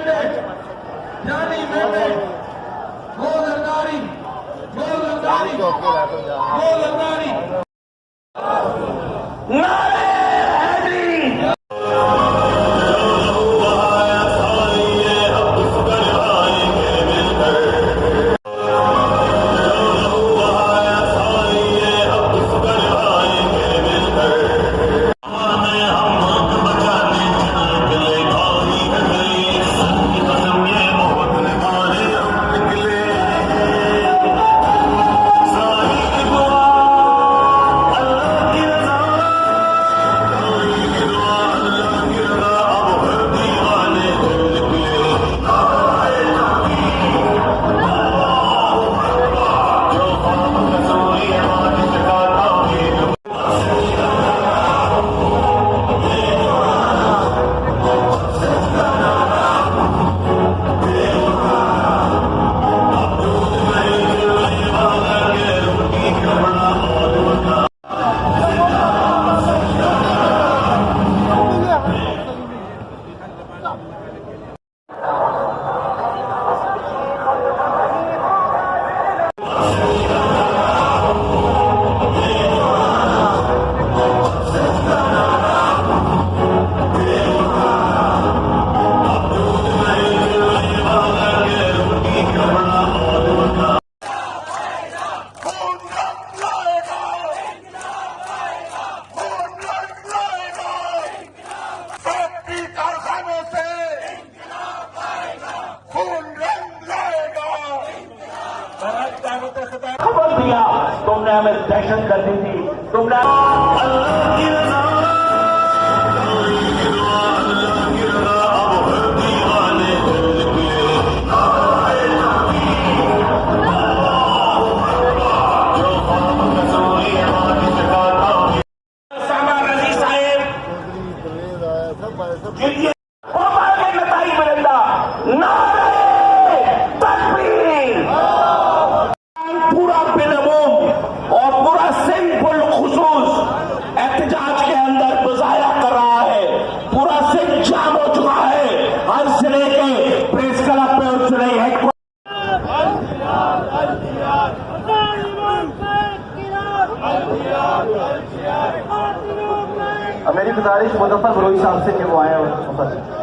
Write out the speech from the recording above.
Mandate जानी mandate गो जरदारी गो जरदारी गो जरदारी नारे हैदरी। खबर दिया तुमने हमें दहशत कर दी थी, तुमने अल्लाह की रज़ा मेरी गुजारिश मुजफ्फर बरोई साहब से कि वो आए और